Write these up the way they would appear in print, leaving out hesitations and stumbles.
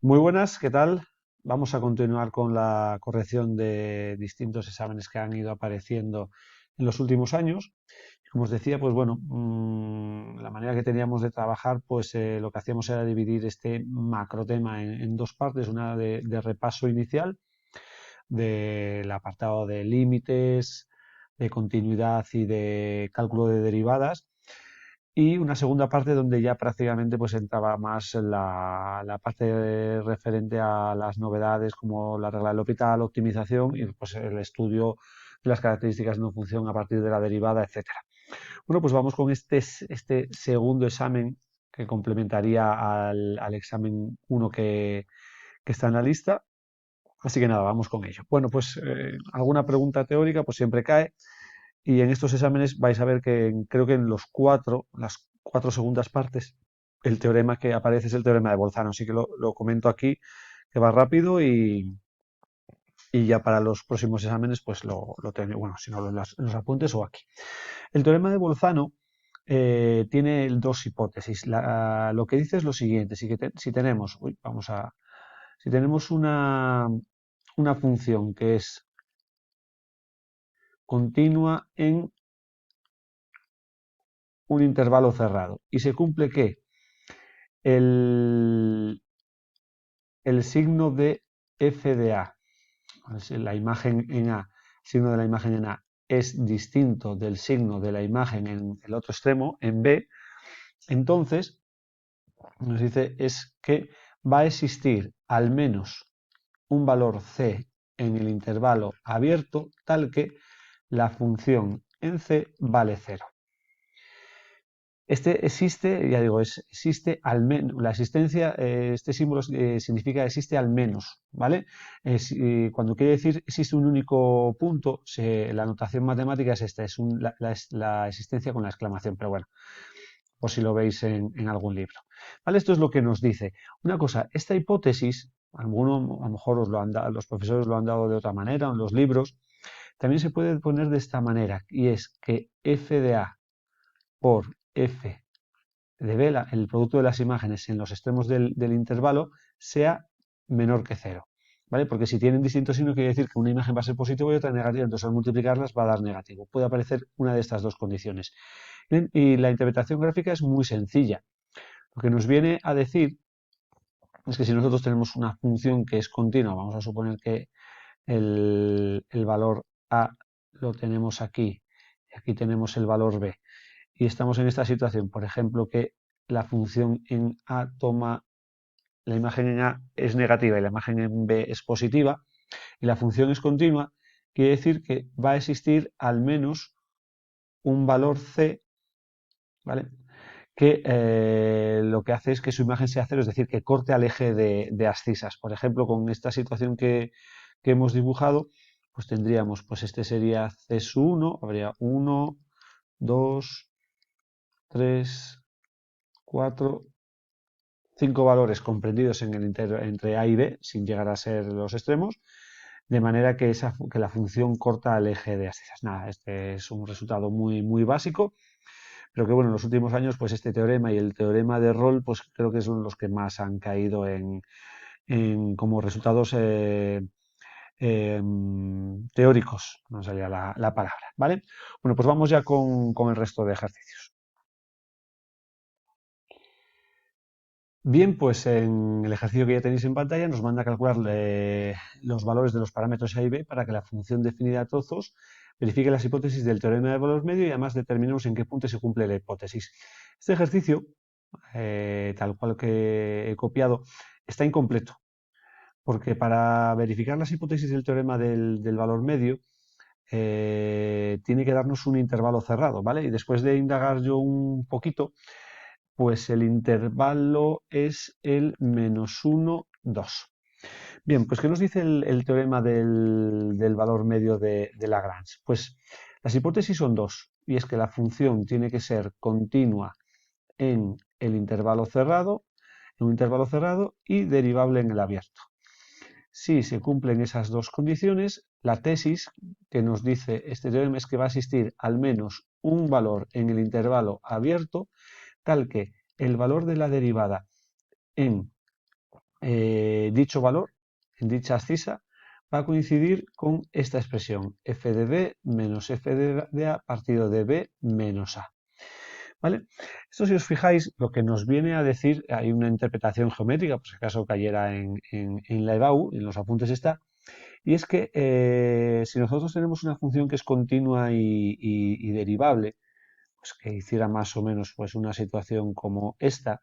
Muy buenas, ¿qué tal? Vamos a continuar con la corrección de distintos exámenes que han ido apareciendo en los últimos años. Como os decía, pues bueno, la manera que teníamos de trabajar, pues lo que hacíamos era dividir este macro tema en dos partes, una de repaso inicial del apartado de límites, de continuidad y de cálculo de derivadas, y una segunda parte donde ya prácticamente pues entraba más la parte referente a las novedades como la regla del hospital, optimización y pues el estudio de las características de una función a partir de la derivada, etcétera. Bueno, pues vamos con este segundo examen que complementaría al examen 1 que está en la lista. Así que nada, vamos con ello. Bueno, pues alguna pregunta teórica pues siempre cae. Y en estos exámenes vais a ver que creo que en las cuatro segundas partes, el teorema que aparece es el teorema de Bolzano. Así que lo comento aquí, que va rápido y ya para los próximos exámenes, pues lo tengo, bueno, si no en los apuntes o aquí. El teorema de Bolzano tiene dos hipótesis. Lo que dice es lo siguiente: si tenemos, si tenemos una función que es continua en un intervalo cerrado y se cumple que el, el signo de f de a, la imagen en a, el signo de la imagen en a es distinto del signo de la imagen en el otro extremo, en b, entonces nos dice es que va a existir al menos un valor c en el intervalo abierto tal que la función en c vale 0. Este existe, ya digo, existe al menos, la existencia, este símbolo significa existe al menos, ¿vale? Cuando quiere decir existe un único punto, la notación matemática es esta, es la existencia con la exclamación, pero bueno, por si lo veis en algún libro. ¿Vale? Esto es lo que nos dice. Una cosa, esta hipótesis, a lo mejor los profesores lo han dado de otra manera en los libros, también se puede poner de esta manera, y es que f de a por f de vela, el producto de las imágenes en los extremos del intervalo sea menor que cero. ¿Vale? Porque si tienen distintos signos quiere decir que una imagen va a ser positiva y otra negativa, entonces al multiplicarlas va a dar negativo. Puede aparecer una de estas dos condiciones. Bien, y la interpretación gráfica es muy sencilla. Lo que nos viene a decir es que si nosotros tenemos una función que es continua, vamos a suponer que el valor a lo tenemos aquí y aquí tenemos el valor b, y estamos en esta situación, por ejemplo, que la función en A toma, la imagen en A es negativa y la imagen en B es positiva, y la función es continua, quiere decir que va a existir al menos un valor C, ¿vale? Que lo que hace es que su imagen sea cero, es decir, que corte al eje de abscisas. Por ejemplo, con esta situación que hemos dibujado, pues tendríamos, pues este sería C 1, habría 1, 2, 3, 4, 5 valores comprendidos entre A y B, sin llegar a ser los extremos, de manera que la función corta al eje de abscisas. Nada, este es un resultado muy básico, pero que bueno, en los últimos años, pues este teorema y el teorema de Rolle, pues creo que son los que más han caído como resultados teóricos, no salía la palabra, ¿vale? Bueno, pues vamos ya con el resto de ejercicios. Bien, pues en el ejercicio que ya tenéis en pantalla nos manda a calcular los valores de los parámetros A y B para que la función definida a trozos verifique las hipótesis del teorema de valor medio y además determinemos en qué punto se cumple la hipótesis. Este ejercicio, tal cual que he copiado, está incompleto, porque para verificar las hipótesis del teorema del valor medio tiene que darnos un intervalo cerrado, ¿vale? Y después de indagar yo un poquito, pues el intervalo es el -1, 2. Bien, pues ¿qué nos dice el teorema del valor medio de Lagrange? Pues las hipótesis son dos, y es que la función tiene que ser continua en el intervalo cerrado, en un intervalo cerrado y derivable en el abierto. Si se cumplen esas dos condiciones, la tesis que nos dice este teorema es que va a existir al menos un valor en el intervalo abierto tal que el valor de la derivada en dicho valor, en dicha abscisa, va a coincidir con esta expresión, f de b menos f de a partido de b menos a. ¿Vale? Esto, si os fijáis, lo que nos viene a decir, hay una interpretación geométrica, por si acaso cayera en la EBAU, en los apuntes está, y es que si nosotros tenemos una función que es continua y derivable, pues que hiciera más o menos pues una situación como esta,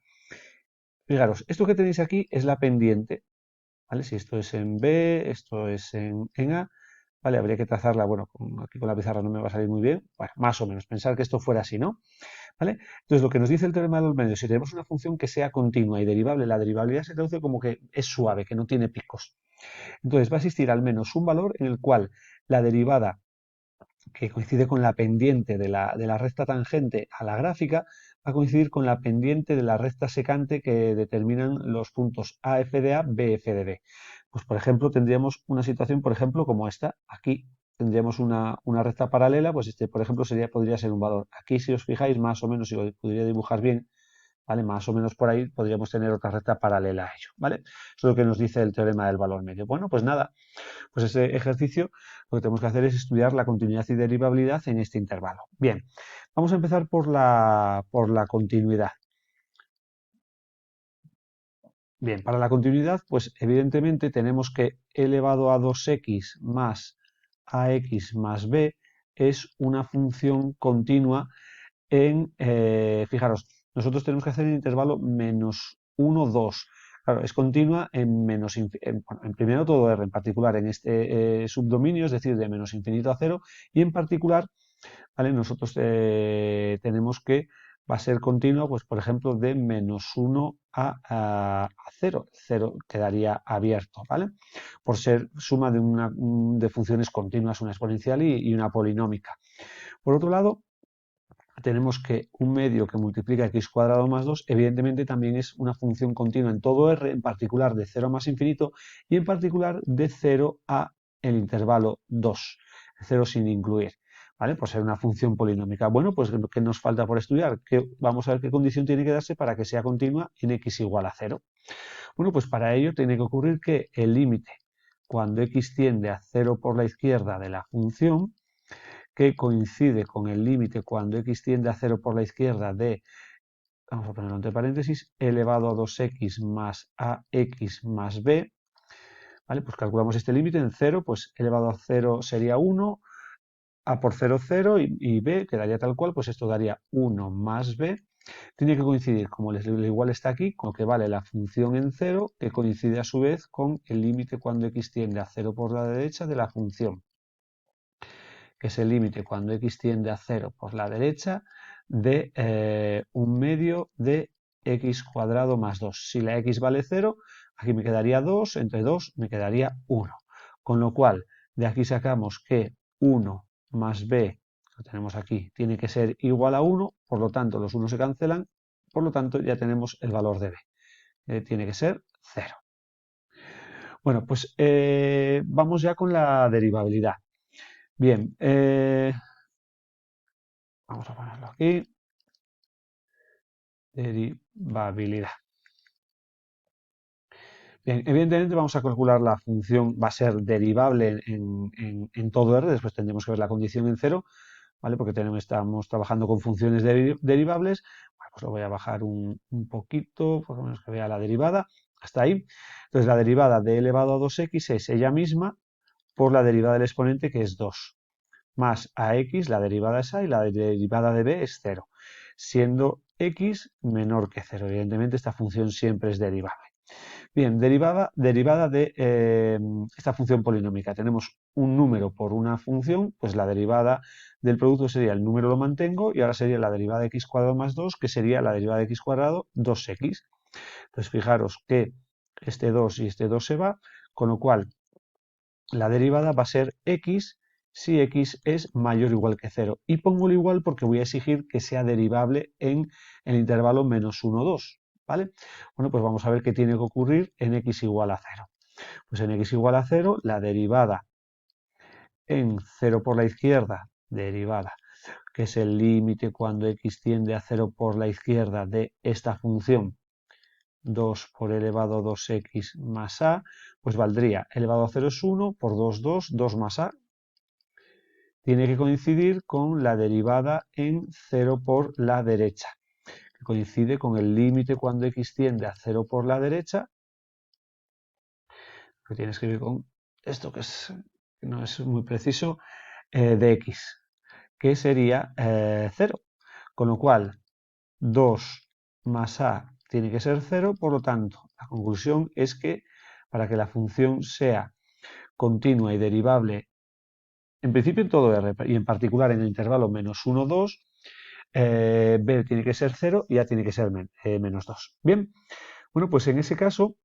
fijaros, esto que tenéis aquí es la pendiente, ¿vale? Si esto es en B, esto es en A, ¿vale? Habría que trazarla, bueno, aquí con la pizarra no me va a salir muy bien, bueno, más o menos, pensar que esto fuera así, ¿no? ¿Vale? Entonces, lo que nos dice el teorema de los medios, si tenemos una función que sea continua y derivable, la derivabilidad se traduce como que es suave, que no tiene picos. Entonces, va a existir al menos un valor en el cual la derivada que coincide con la pendiente de la recta tangente a la gráfica, va a coincidir con la pendiente de la recta secante que determinan los puntos AF de A, BF de B. Pues, por ejemplo, tendríamos una situación, por ejemplo, como esta. Aquí tendríamos una recta paralela, pues este, por ejemplo, podría ser un valor. Aquí, si os fijáis, más o menos, si lo podría dibujar bien, ¿vale? Más o menos por ahí podríamos tener otra recta paralela a ello, ¿vale? Eso es lo que nos dice el teorema del valor medio. Bueno, pues nada, pues ese ejercicio lo que tenemos que hacer es estudiar la continuidad y derivabilidad en este intervalo. Bien, vamos a empezar por la continuidad. Bien, para la continuidad, pues evidentemente tenemos que e elevado a 2x más ax más b es una función continua fijaros, nosotros tenemos que hacer el intervalo menos 1, 2. Claro, es continua en bueno, en primero todo R, en particular en este subdominio, es decir, de menos infinito a cero, y en particular, ¿vale? Nosotros tenemos que va a ser continua, pues por ejemplo, de menos 1 a 0. 0 quedaría abierto, ¿vale? Por ser suma de funciones continuas, una exponencial y una polinómica. Por otro lado, tenemos que un medio que multiplica x cuadrado más 2, evidentemente también es una función continua en todo R, en particular de 0 más infinito y en particular de 0 a el intervalo 2, 0 sin incluir, ¿vale? Por ser una función polinómica. Bueno, pues ¿qué nos falta por estudiar? Vamos a ver qué condición tiene que darse para que sea continua en x igual a 0. Bueno, pues para ello tiene que ocurrir que el límite cuando x tiende a 0 por la izquierda de la función que coincide con el límite cuando x tiende a 0 por la izquierda de, vamos a ponerlo entre paréntesis, elevado a 2x más ax más b, ¿vale? Pues calculamos este límite en 0, pues elevado a 0 sería 1, a por 0, 0 y b quedaría tal cual, pues esto daría 1 más b. Tiene que coincidir, como el igual está aquí, con lo que vale la función en 0, que coincide a su vez con el límite cuando x tiende a 0 por la derecha de la función, que es el límite cuando x tiende a 0 por la derecha de un medio de x cuadrado más 2. Si la x vale 0, aquí me quedaría 2, entre 2 me quedaría 1. Con lo cual, de aquí sacamos que 1 más b, lo tenemos aquí, tiene que ser igual a 1, por lo tanto los 1 se cancelan, por lo tanto ya tenemos el valor de b. Tiene que ser 0. Bueno, pues vamos ya con la derivabilidad. Bien, vamos a ponerlo aquí. Derivabilidad. Bien, evidentemente vamos a calcular la función, va a ser derivable en todo R, después tendremos que ver la condición en cero, ¿vale? Porque estamos trabajando con funciones derivables. Bueno, pues lo voy a bajar un poquito, por lo menos que vea la derivada, hasta ahí. Entonces la derivada de elevado a 2x es ella misma por la derivada del exponente, que es 2, más ax, la derivada es a, y la derivada de b es 0, siendo x menor que 0. Evidentemente esta función siempre es derivable. Bien, derivada de esta función polinómica. Tenemos un número por una función, pues la derivada del producto sería el número lo mantengo y ahora sería la derivada de x cuadrado más 2, que sería la derivada de x cuadrado 2x. Entonces fijaros que este 2 y este 2 se va, con lo cual la derivada va a ser x si x es mayor o igual que 0. Y pongo el igual porque voy a exigir que sea derivable en el intervalo menos 1, 2. ¿Vale? Bueno, pues vamos a ver qué tiene que ocurrir en x igual a 0. Pues en x igual a 0, la derivada en 0 por la izquierda, derivada, que es el límite cuando x tiende a 0 por la izquierda de esta función, 2 por elevado a 2x más a, pues valdría elevado a 0 es 1, por 2, 2 más a. Tiene que coincidir con la derivada en 0 por la derecha, que coincide con el límite cuando x tiende a 0 por la derecha, que tiene que escribir con esto que no es muy preciso, de x, que sería 0. Con lo cual, 2 más a tiene que ser 0, por lo tanto, la conclusión es que para que la función sea continua y derivable, en principio en todo R, y en particular en el intervalo menos 1, 2, B tiene que ser 0 y A tiene que ser menos 2. Bien, bueno, pues en ese caso,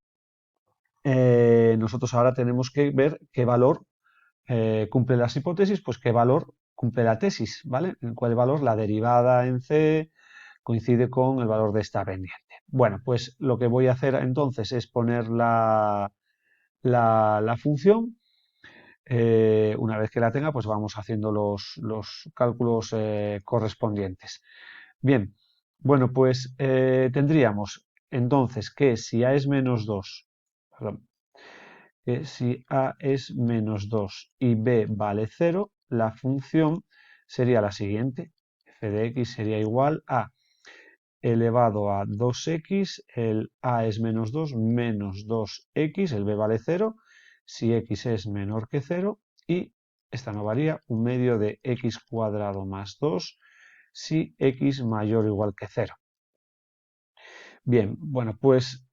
nosotros ahora tenemos que ver qué valor cumple las hipótesis, pues qué valor cumple la tesis, ¿vale? En cuál valor la derivada en C coincide con el valor de esta pendiente. Bueno, pues lo que voy a hacer entonces es poner la función. Una vez que la tenga, pues vamos haciendo los cálculos correspondientes. Bien, bueno, pues tendríamos entonces que si A es menos 2, perdón, que si A es menos 2 y B vale 0, la función sería la siguiente. F de x sería igual a elevado a 2x, el a es menos 2, menos 2x, el b vale 0, si x es menor que 0, y esta no varía, un medio de x cuadrado más 2, si x mayor o igual que 0. Bien, bueno, pues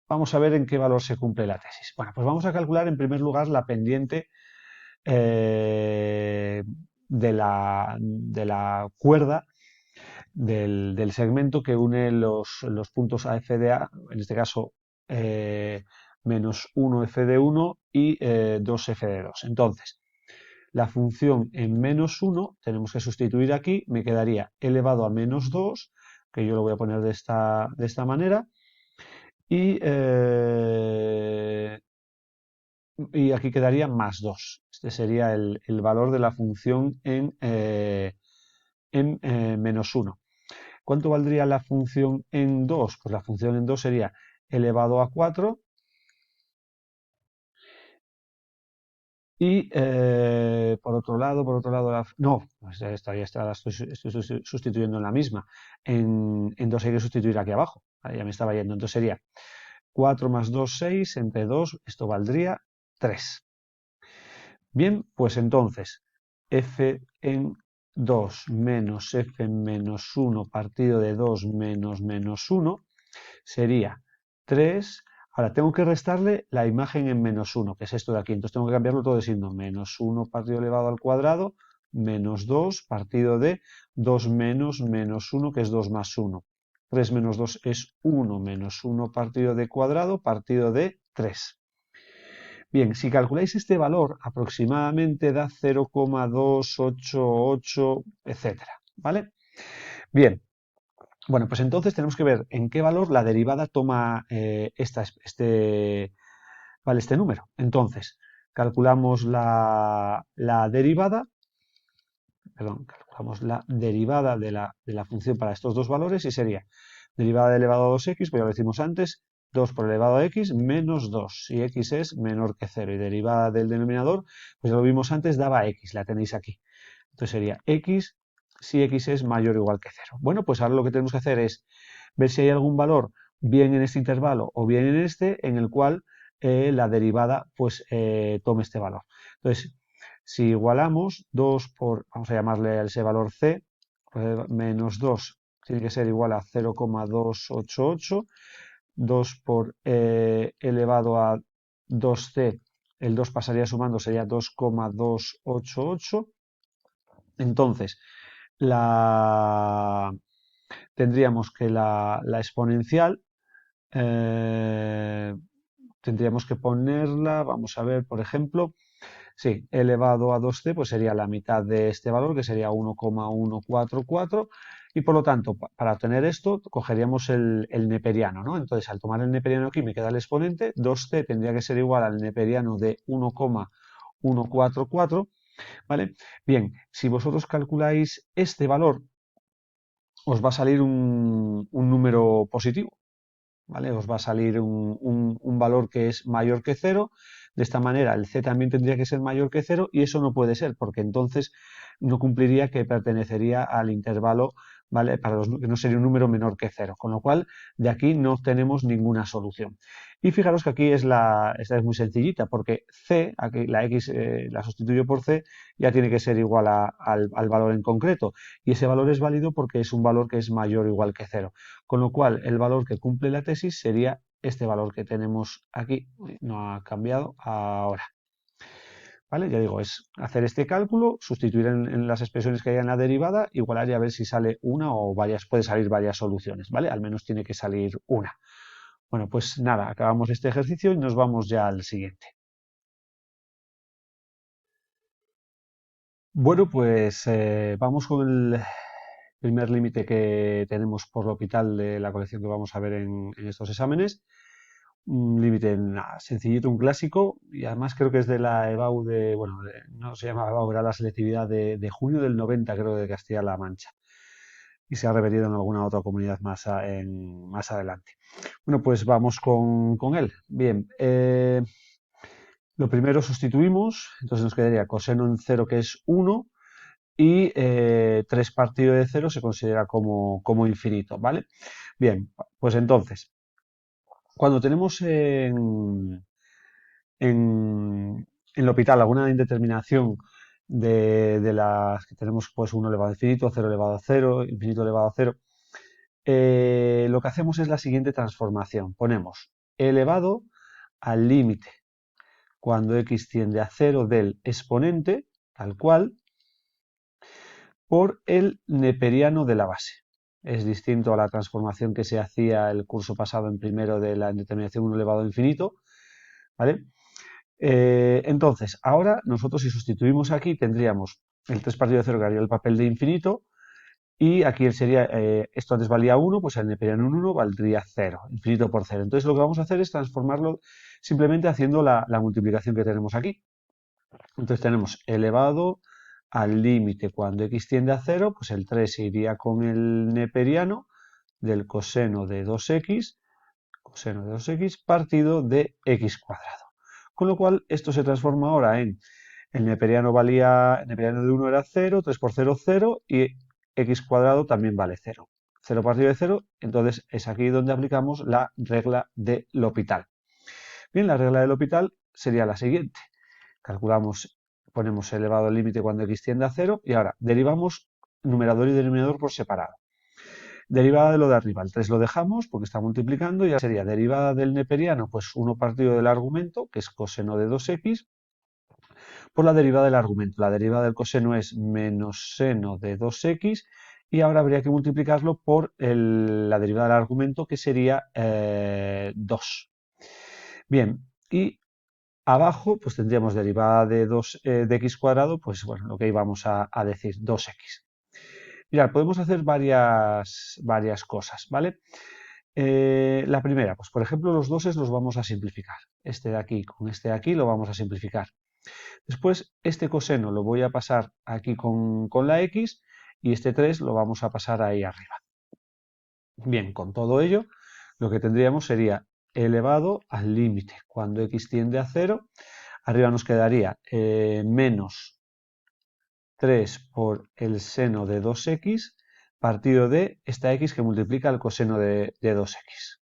vamos a ver en qué valor se cumple la tesis. Bueno, pues vamos a calcular en primer lugar la pendiente de la cuerda del segmento que une los puntos a f de A, en este caso menos 1 f de 1 y 2 f de 2. Entonces, la función en menos 1 tenemos que sustituir aquí, me quedaría elevado a menos 2, que yo lo voy a poner de esta manera, y aquí quedaría más 2. Este sería el valor de la función en menos 1. ¿Cuánto valdría la función en 2? Pues la función en 2 sería elevado a 4 y por otro lado, no, pues esta la estoy sustituyendo en la misma. En 2 hay que sustituir aquí abajo. Ahí ya me estaba yendo. Entonces sería 4 más 2, 6, entre 2, esto valdría 3. Bien, pues entonces f en 2 menos f en menos 1 partido de 2 menos menos 1 sería 3. Ahora tengo que restarle la imagen en menos 1, que es esto de aquí. Entonces tengo que cambiarlo todo diciendo menos 1 partido elevado al cuadrado, menos 2 partido de 2 menos menos 1, que es 2 más 1. 3 menos 2 es 1 menos 1 partido de cuadrado partido de 3. Bien, si calculáis este valor, aproximadamente da 0,288, etcétera, ¿vale? Bien, bueno, pues entonces tenemos que ver en qué valor la derivada toma este número. Entonces, calculamos la derivada, calculamos la derivada de la función para estos dos valores y sería derivada de elevado a 2x, pues ya lo decimos antes, 2 por elevado a x menos 2, si x es menor que 0. Y derivada del denominador, pues ya lo vimos antes, daba x, la tenéis aquí. Entonces sería x si x es mayor o igual que 0. Bueno, pues ahora lo que tenemos que hacer es ver si hay algún valor, bien en este intervalo o bien en este, en el cual la derivada pues tome este valor. Entonces, si igualamos 2 por, vamos a llamarle a ese valor c, pues, menos 2 tiene que ser igual a 0,288, 2 por elevado a 2c, el 2 pasaría sumando, sería 2,288. Entonces, tendríamos que la exponencial tendríamos que ponerla, vamos a ver, por ejemplo, sí, elevado a 2c, pues sería la mitad de este valor, que sería 1,144, y por lo tanto, para obtener esto, cogeríamos el neperiano, ¿no? Entonces, al tomar el neperiano aquí me queda el exponente, 2c tendría que ser igual al neperiano de 1,144, ¿vale? Bien, si vosotros calculáis este valor, os va a salir un número positivo, ¿vale? Os va a salir un valor que es mayor que 0. De esta manera el c también tendría que ser mayor que 0 y eso no puede ser porque entonces no cumpliría que pertenecería al intervalo, ¿vale? Que no sería un número menor que 0, con lo cual de aquí no obtenemos ninguna solución. Y fijaros que aquí esta es muy sencillita porque c, aquí la x la sustituyo por c, ya tiene que ser igual al valor en concreto y ese valor es válido porque es un valor que es mayor o igual que 0, con lo cual el valor que cumple la tesis sería este valor que tenemos aquí. No ha cambiado ahora. ¿Vale? Ya digo, es hacer este cálculo, sustituir en las expresiones que hay en la derivada, igualar y a ver si sale una o varias, puede salir varias soluciones, ¿vale? Al menos tiene que salir una. Bueno, pues nada, acabamos este ejercicio y nos vamos ya al siguiente. Bueno, pues vamos con el primer límite que tenemos por L'Hopital de la colección que vamos a ver en estos exámenes. Un límite sencillito, un clásico, y además creo que es de la EBAU bueno, no se llama EBAU, era la selectividad de junio del 90, creo, de Castilla-La Mancha. Y se ha repetido en alguna otra comunidad más adelante. Bueno, pues vamos con él. Bien, lo primero sustituimos, entonces nos quedaría coseno en 0 que es 1 y 3 partido de 0 se considera como infinito, ¿vale? Bien, pues entonces, cuando tenemos en L'Hopital alguna indeterminación de las que tenemos pues 1 elevado a infinito, 0 elevado a 0, infinito elevado a 0, lo que hacemos es la siguiente transformación. Ponemos elevado al límite cuando x tiende a 0 del exponente, tal cual, por el neperiano de la base. Es distinto a la transformación que se hacía el curso pasado en primero de la indeterminación 1 elevado a infinito, ¿vale? Entonces, ahora nosotros si sustituimos aquí tendríamos el 3 partido de 0 que haría el papel de infinito y aquí sería, esto antes valía 1, pues el neperiano en 1 valdría 0, infinito por 0. Entonces lo que vamos a hacer es transformarlo simplemente haciendo la multiplicación que tenemos aquí. Entonces tenemos elevado al límite cuando x tiende a 0, pues el 3 se iría con el neperiano del coseno de 2x, partido de x cuadrado. Con lo cual esto se transforma ahora en el neperiano el neperiano de 1 era 0, 3 por 0, 0 y x cuadrado también vale 0. 0 partido de 0, entonces es aquí donde aplicamos la regla de L'Hopital. Bien, la regla de L'Hopital sería la siguiente. Calculamos, ponemos elevado al límite cuando x tiende a 0 y ahora derivamos numerador y denominador por separado. Derivada de lo de arriba, el 3 lo dejamos porque está multiplicando y ya sería derivada del neperiano, pues 1 partido del argumento, que es coseno de 2x, por la derivada del argumento. La derivada del coseno es menos seno de 2x y ahora habría que multiplicarlo por la derivada del argumento, que sería 2. Bien, y abajo pues tendríamos derivada de x cuadrado, pues bueno, lo que íbamos a decir, 2x. Mirad, podemos hacer varias cosas, ¿vale? La primera, pues por ejemplo los doses los vamos a simplificar. Este de aquí con este de aquí lo vamos a simplificar. Después este coseno lo voy a pasar aquí con la x y este 3 lo vamos a pasar ahí arriba. Bien, con todo ello lo que tendríamos sería elevado al límite cuando x tiende a 0. Arriba nos quedaría menos 3 por el seno de 2x partido de esta x que multiplica el coseno de 2x.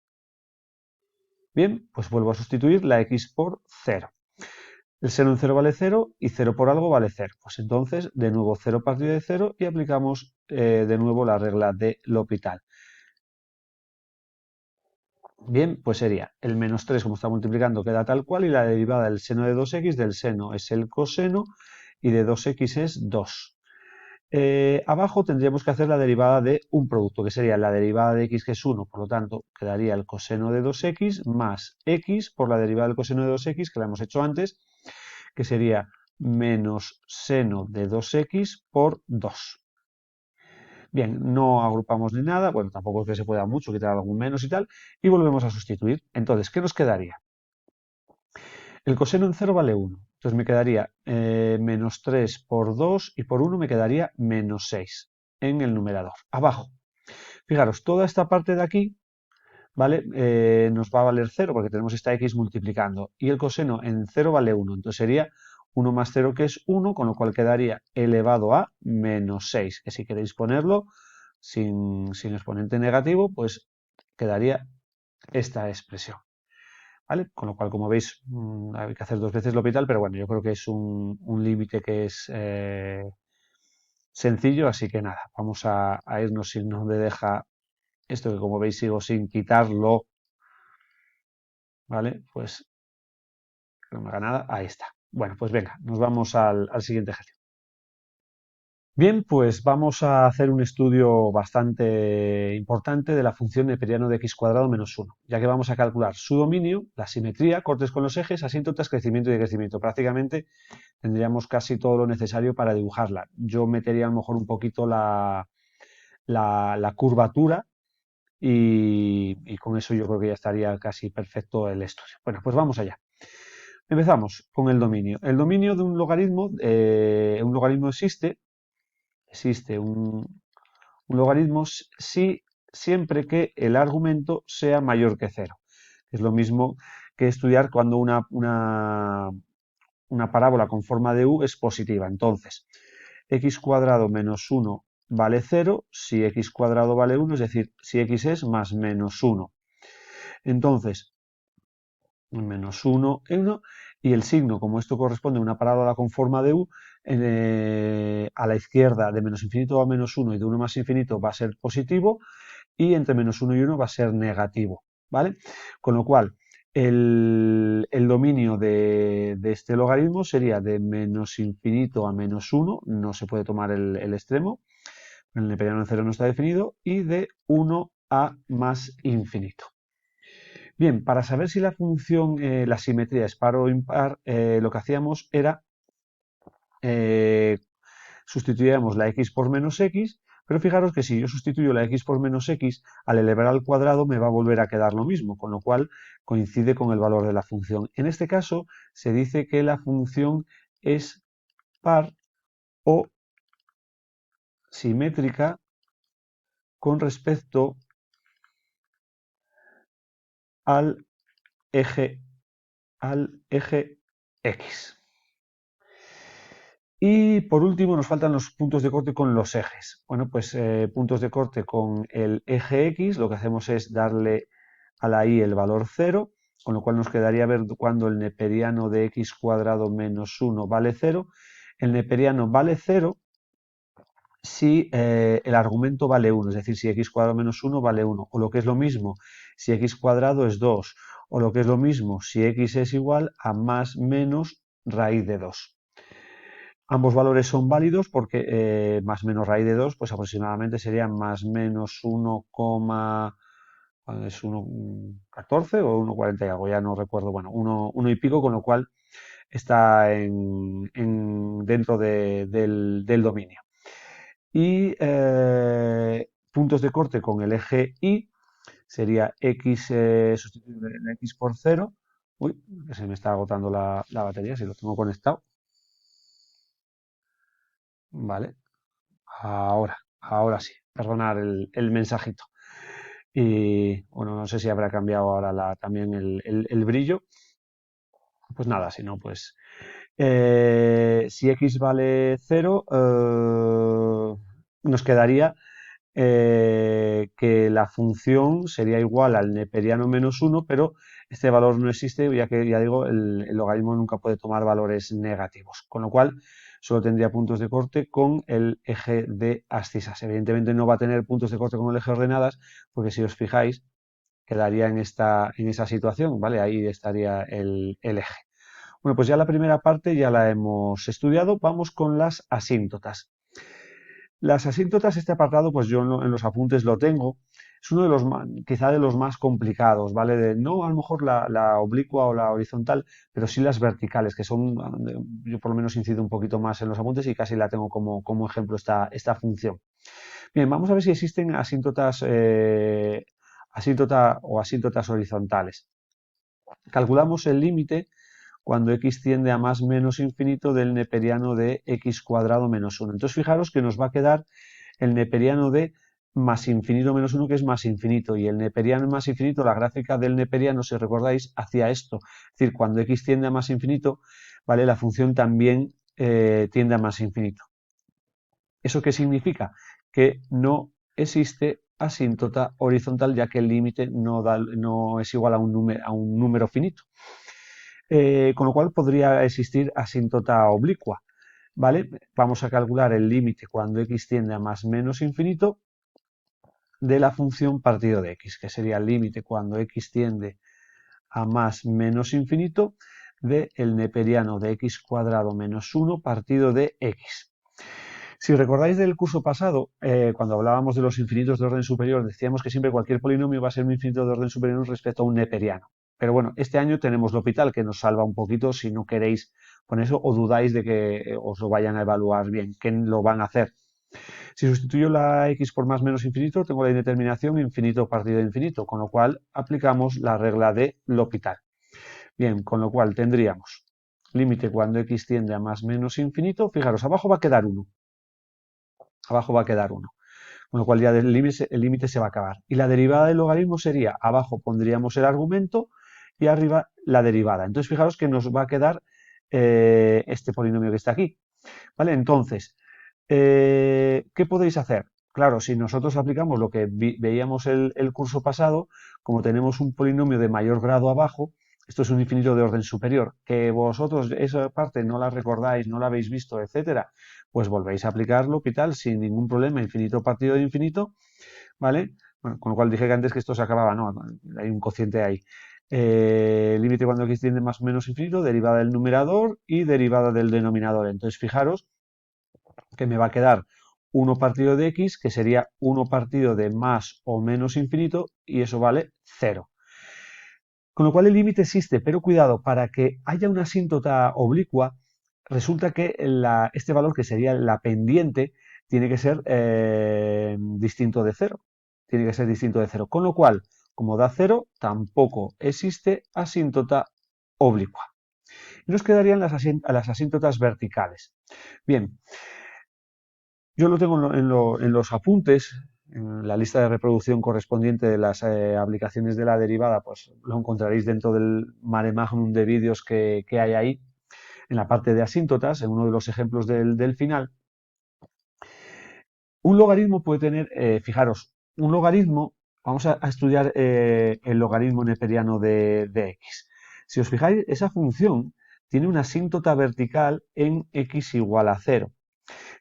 Bien, pues vuelvo a sustituir la x por 0. El seno en 0 vale 0 y 0 por algo vale 0. Pues entonces, de nuevo 0 partido de 0 y aplicamos de nuevo la regla de L'Hopital. Bien, pues sería el menos 3, como está multiplicando, queda tal cual, y la derivada del seno de 2x, del seno es el coseno, y de 2x es 2. Abajo tendríamos que hacer la derivada de un producto, que sería la derivada de x, que es 1, por lo tanto, quedaría el coseno de 2x más x por la derivada del coseno de 2x, que la hemos hecho antes, que sería menos seno de 2x por 2. Bien, no agrupamos ni nada, bueno, tampoco es que se pueda mucho, quitar algún menos y tal, y volvemos a sustituir. Entonces, ¿qué nos quedaría? El coseno en 0 vale 1, entonces me quedaría menos 3 por 2 y por 1 me quedaría menos 6 en el numerador. Abajo, fijaros, toda esta parte de aquí ¿vale? Nos va a valer 0 porque tenemos esta x multiplicando. Y el coseno en 0 vale 1. Entonces sería 1 más 0 que es 1, con lo cual quedaría elevado a menos 6. Que si queréis ponerlo sin exponente negativo, pues quedaría esta expresión. ¿Vale? Con lo cual, como veis, hay que hacer 2 veces lo vital, pero bueno, yo creo que es un límite que es sencillo, así que nada, vamos a irnos si no me deja esto que como veis sigo sin quitarlo, ¿vale? Pues no me haga nada, ahí está. Bueno, pues venga, nos vamos al siguiente ejercicio. Bien, pues vamos a hacer un estudio bastante importante de la función neperiano de x cuadrado menos 1, ya que vamos a calcular su dominio, la simetría, cortes con los ejes, asíntotas, crecimiento y decrecimiento. Prácticamente tendríamos casi todo lo necesario para dibujarla. Yo metería a lo mejor un poquito la curvatura y con eso yo creo que ya estaría casi perfecto el estudio. Bueno, pues vamos allá. Empezamos con el dominio. El dominio de un logaritmo existe un logaritmo si siempre que el argumento sea mayor que cero. Es lo mismo que estudiar cuando una parábola con forma de u es positiva. Entonces, x cuadrado menos 1 vale 0 si x cuadrado vale 1, es decir, si x es más menos 1. Entonces, menos 1, 1, y el signo, como esto corresponde a una parábola con forma de u, a la izquierda de menos infinito a menos 1 y de 1 más infinito va a ser positivo, y entre menos 1 y 1 va a ser negativo, ¿vale? Con lo cual, el dominio de este logaritmo sería de menos infinito a menos 1, no se puede tomar el extremo, el neperiano de 0 no está definido, y de 1 a más infinito. Bien, para saber si la función, la simetría es par o impar, lo que hacíamos era eh, sustituíamos la x por menos x, pero fijaros que si yo sustituyo la x por menos x, al elevar al cuadrado me va a volver a quedar lo mismo, con lo cual coincide con el valor de la función. En este caso se dice que la función es par o simétrica con respecto al eje, al eje x. Y por último nos faltan los puntos de corte con los ejes. Bueno, pues puntos de corte con el eje X, lo que hacemos es darle a la Y el valor 0, con lo cual nos quedaría ver cuando el neperiano de x cuadrado menos 1 vale 0. El neperiano vale 0 si el argumento vale 1, es decir, si x cuadrado menos 1 vale 1, o lo que es lo mismo, si x cuadrado es 2, o lo que es lo mismo, si x es igual a más menos raíz de 2. Ambos valores son válidos porque más menos raíz de 2, pues aproximadamente serían más menos 1, es 1,14 o 1,40 y algo, ya no recuerdo, bueno, 1 y pico, con lo cual está dentro del dominio. Y puntos de corte con el eje Y sería x, sustituir el x por 0. Uy, que se me está agotando la batería, si lo tengo conectado. Vale, ahora sí, perdonar el mensajito. Y bueno, no sé si habrá cambiado ahora también el brillo. Pues nada, si no, pues si x vale 0, nos quedaría que la función sería igual al neperiano menos 1, pero este valor no existe, ya que, ya digo, el logaritmo nunca puede tomar valores negativos, con lo cual solo tendría puntos de corte con el eje de abscisas. Evidentemente no va a tener puntos de corte con el eje de ordenadas, porque si os fijáis, quedaría en esa situación, ¿vale? Ahí estaría el eje. Bueno, pues ya la primera parte ya la hemos estudiado, vamos con las asíntotas. Las asíntotas, este apartado, pues yo en los apuntes lo tengo. Es uno de los quizá de los más complicados, ¿vale? No a lo mejor la oblicua o la horizontal, pero sí las verticales, que son, yo por lo menos incido un poquito más en los apuntes y casi la tengo como ejemplo esta función. Bien, vamos a ver si existen asíntotas, asíntota o asíntotas horizontales. Calculamos el límite cuando x tiende a más menos infinito del neperiano de x cuadrado menos 1. Entonces fijaros que nos va a quedar el neperiano de más infinito menos 1, que es más infinito, y el neperiano es más infinito. La gráfica del neperiano, si recordáis, hacía esto. Es decir, cuando x tiende a más infinito, ¿vale? La función también tiende a más infinito. ¿Eso qué significa? Que no existe asíntota horizontal, ya que el límite no es igual a un número finito. Con lo cual podría existir asíntota oblicua. ¿Vale? Vamos a calcular el límite cuando x tiende a más menos infinito de la función partido de x, que sería el límite cuando x tiende a más menos infinito del neperiano de x cuadrado menos 1 partido de x. Si recordáis del curso pasado, cuando hablábamos de los infinitos de orden superior, decíamos que siempre cualquier polinomio va a ser un infinito de orden superior respecto a un neperiano. Pero bueno, este año tenemos L'Hopital, que nos salva un poquito si no queréis con eso o dudáis de que os lo vayan a evaluar bien, que lo van a hacer. Si sustituyo la x por más menos infinito, tengo la indeterminación infinito partido de infinito, con lo cual aplicamos la regla de L'Hopital. Bien, con lo cual tendríamos límite cuando x tiende a más menos infinito. Fijaros, abajo va a quedar 1. Abajo va a quedar 1. Con lo cual ya el límite se va a acabar. Y la derivada del logaritmo sería, abajo pondríamos el argumento y arriba la derivada. Entonces fijaros que nos va a quedar este polinomio que está aquí. ¿Vale? Entonces, ¿qué podéis hacer? Claro, si nosotros aplicamos lo que veíamos el curso pasado, como tenemos un polinomio de mayor grado abajo, esto es un infinito de orden superior, que vosotros esa parte no la recordáis, no la habéis visto, etcétera, pues volvéis a aplicarlo y tal, sin ningún problema, infinito partido de infinito, ¿vale? Bueno, con lo cual dije que antes que esto se acababa, no, hay un cociente ahí. Límite cuando x tiende más o menos infinito, derivada del numerador y derivada del denominador. Entonces, fijaros que me va a quedar 1 partido de x, que sería 1 partido de más o menos infinito, y eso vale 0. Con lo cual el límite existe, pero cuidado, para que haya una asíntota oblicua, resulta que este valor, que sería la pendiente, tiene que ser distinto de 0. Tiene que ser distinto de 0. Con lo cual, como da 0, tampoco existe asíntota oblicua. Y nos quedarían las asíntotas verticales. Bien, yo lo tengo en los apuntes, en la lista de reproducción correspondiente de las aplicaciones de la derivada, pues lo encontraréis dentro del mare magnum de vídeos que hay ahí, en la parte de asíntotas, en uno de los ejemplos del final. Un logaritmo puede tener, fijaros, un logaritmo, vamos a estudiar el logaritmo neperiano de x. Si os fijáis, esa función tiene una asíntota vertical en x igual a 0.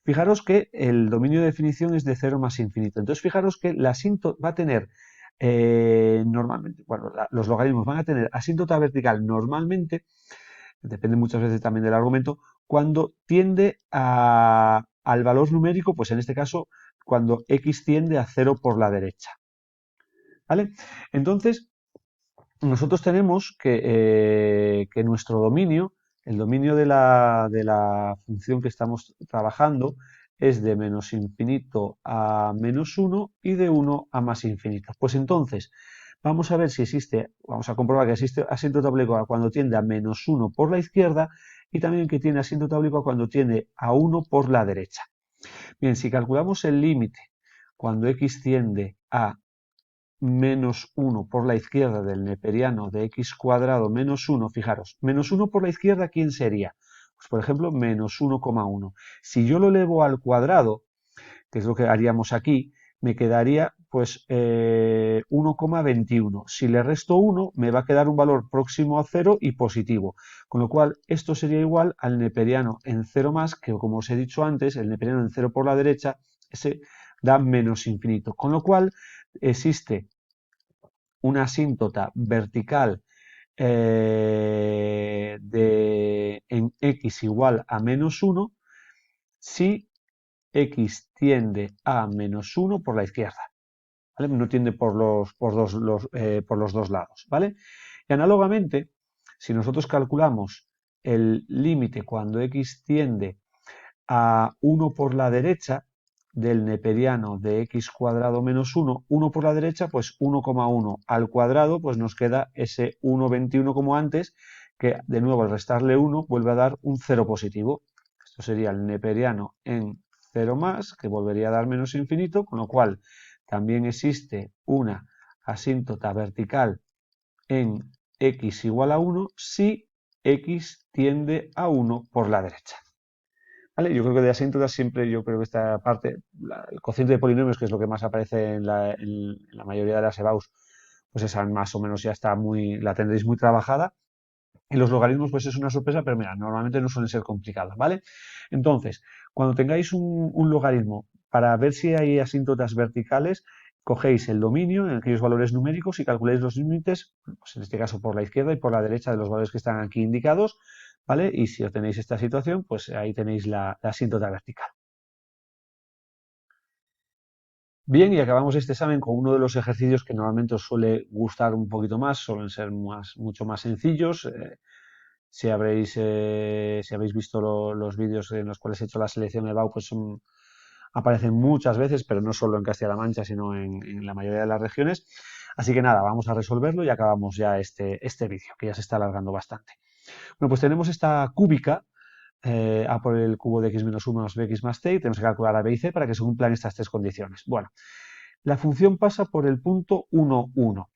Fijaros que el dominio de definición es de 0 más infinito. Entonces, fijaros que la asíntota va a tener normalmente, bueno, los logaritmos van a tener asíntota vertical normalmente, depende muchas veces también del argumento, cuando tiende al valor numérico, pues en este caso, cuando x tiende a 0 por la derecha. ¿Vale? Entonces, nosotros tenemos que nuestro dominio, el dominio de la función que estamos trabajando, es de menos infinito a menos 1 y de 1 a más infinito. Pues entonces, vamos a ver si existe, vamos a comprobar que existe asíntota oblicua cuando tiende a menos 1 por la izquierda y también que tiene asíntota oblicua cuando tiende a 1 por la derecha. Bien, si calculamos el límite cuando x tiende a menos 1 por la izquierda del neperiano de x cuadrado menos 1, fijaros, menos 1 por la izquierda, ¿quién sería? Pues por ejemplo, menos 1,1. Si yo lo elevo al cuadrado, que es lo que haríamos aquí, me quedaría pues 1,21. Si le resto 1, me va a quedar un valor próximo a 0 y positivo. Con lo cual, esto sería igual al neperiano en 0 más, que como os he dicho antes, el neperiano en 0 por la derecha, ese da menos infinito. Con lo cual, existe una asíntota vertical en x igual a menos 1 si x tiende a menos 1 por la izquierda. ¿Vale? No tiende por los dos lados. ¿Vale? Y análogamente, si nosotros calculamos el límite cuando x tiende a 1 por la derecha del neperiano de x cuadrado menos 1, 1 por la derecha, pues 1,1 al cuadrado, pues nos queda ese 1,21 como antes, que de nuevo al restarle 1 vuelve a dar un 0 positivo. Esto sería el neperiano en 0 más, que volvería a dar menos infinito, con lo cual también existe una asíntota vertical en x igual a 1 si x tiende a 1 por la derecha. ¿Vale? Yo creo que de asíntotas siempre, yo creo que esta parte, el cociente de polinomios, que es lo que más aparece en la mayoría de las EBAUs, pues esa más o menos ya está la tendréis muy trabajada. Y los logaritmos, pues es una sorpresa, pero mira, normalmente no suelen ser complicados, ¿vale? Entonces, cuando tengáis un logaritmo, para ver si hay asíntotas verticales, cogéis el dominio en aquellos valores numéricos y calculáis los límites, pues en este caso por la izquierda y por la derecha de los valores que están aquí indicados, ¿vale? Y si obtenéis esta situación, pues ahí tenéis la asíntota vertical. Bien, y acabamos este examen con uno de los ejercicios que normalmente os suele gustar un poquito más, suelen ser mucho más sencillos. Si habéis visto los vídeos en los cuales he hecho la selección de BAU, pues aparecen muchas veces, pero no solo en Castilla-La Mancha, sino en la mayoría de las regiones. Así que nada, vamos a resolverlo y acabamos ya este vídeo, que ya se está alargando bastante. Bueno, pues tenemos esta cúbica, A por el cubo de x menos 1 más bx más c, y tenemos que calcular a b y c para que se cumplan estas tres condiciones. Bueno, la función pasa por el punto 1, 1.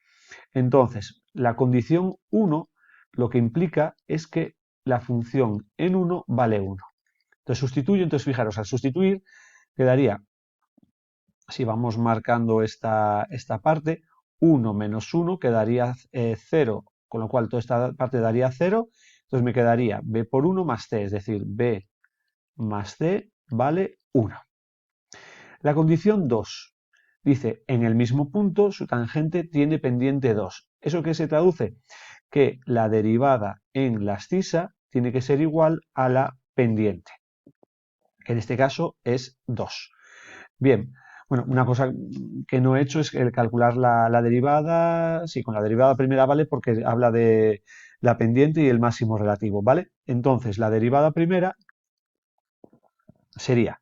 Entonces, la condición 1 lo que implica es que la función en 1 vale 1. Entonces sustituyo, entonces fijaros, al sustituir quedaría, si vamos marcando esta parte, 1 menos 1 quedaría 0, con lo cual toda esta parte daría 0, entonces me quedaría b por 1 más c, es decir, b más c vale 1. La condición 2 dice, en el mismo punto su tangente tiene pendiente 2. ¿Eso qué se traduce? Que la derivada en la abscisa tiene que ser igual a la pendiente, que en este caso es 2. Bien, bueno, una cosa que no he hecho es el calcular la derivada. Sí, con la derivada primera vale porque habla de la pendiente y el máximo relativo, ¿vale? Entonces, la derivada primera sería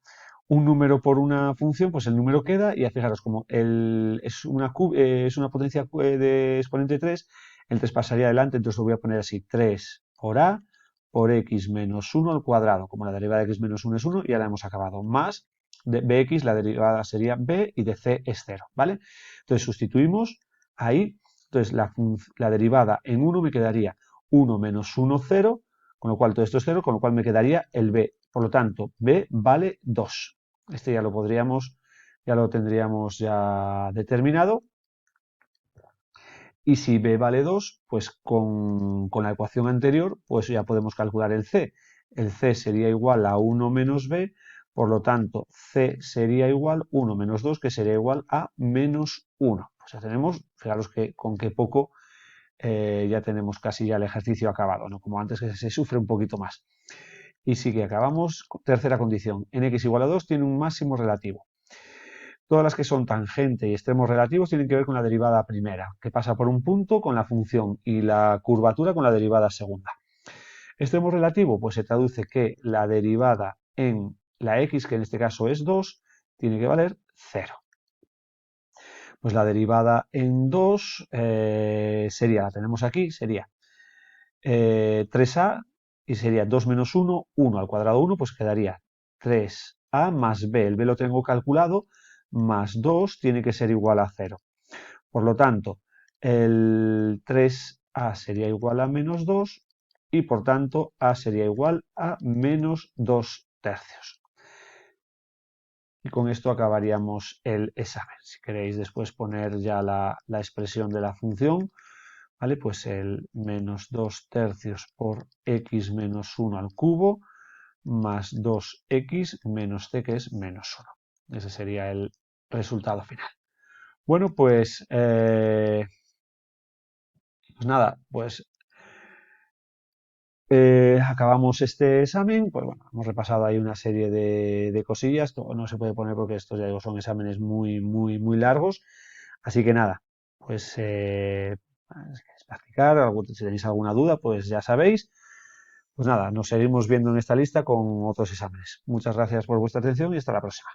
un número por una función, pues el número queda, y fijaros, como es una potencia de exponente 3, el 3 pasaría adelante, entonces lo voy a poner así, 3 por a por x menos 1 al cuadrado, como la derivada de x menos 1 es 1, y ahora hemos acabado, más de bx, la derivada sería b, y de c es 0, ¿vale? Entonces sustituimos ahí, entonces la derivada en 1 me quedaría 1 menos 1, 0, con lo cual todo esto es 0, con lo cual me quedaría el b. Por lo tanto, b vale 2. Este ya lo tendríamos ya determinado. Y si b vale 2, pues con la ecuación anterior, pues ya podemos calcular el c. El c sería igual a 1 menos b, por lo tanto, c sería igual a 1 menos 2, que sería igual a menos 1. Pues ya tenemos, fijaros que con qué poco ya tenemos casi ya el ejercicio acabado, ¿no? Como antes, que se sufre un poquito más. Y sí que acabamos, tercera condición, en x igual a 2 tiene un máximo relativo. Todas las que son tangente y extremos relativos tienen que ver con la derivada primera, que pasa por un punto con la función, y la curvatura con la derivada segunda. Extremo relativo, pues se traduce que la derivada en la x, que en este caso es 2, tiene que valer 0. Pues la derivada en 2 sería, la tenemos aquí, sería 3a, y sería 2 menos 1, 1 al cuadrado 1, pues quedaría 3a más b. El b lo tengo calculado, más 2 tiene que ser igual a 0. Por lo tanto, el 3a sería igual a menos 2 y por tanto a sería igual a menos 2 tercios. Y con esto acabaríamos el examen. Si queréis después poner ya la expresión de la función, ¿vale? Pues el menos 2 tercios por x menos 1 al cubo más 2x menos c, que es menos 1. Ese sería el resultado final. Bueno, pues nada, pues acabamos este examen. Pues bueno, hemos repasado ahí una serie de cosillas. Esto no se puede poner porque estos ya digo, son exámenes muy, muy, muy largos. Así que nada, pues si queréis practicar, si tenéis alguna duda, pues ya sabéis. Pues nada, nos seguimos viendo en esta lista con otros exámenes. Muchas gracias por vuestra atención y hasta la próxima.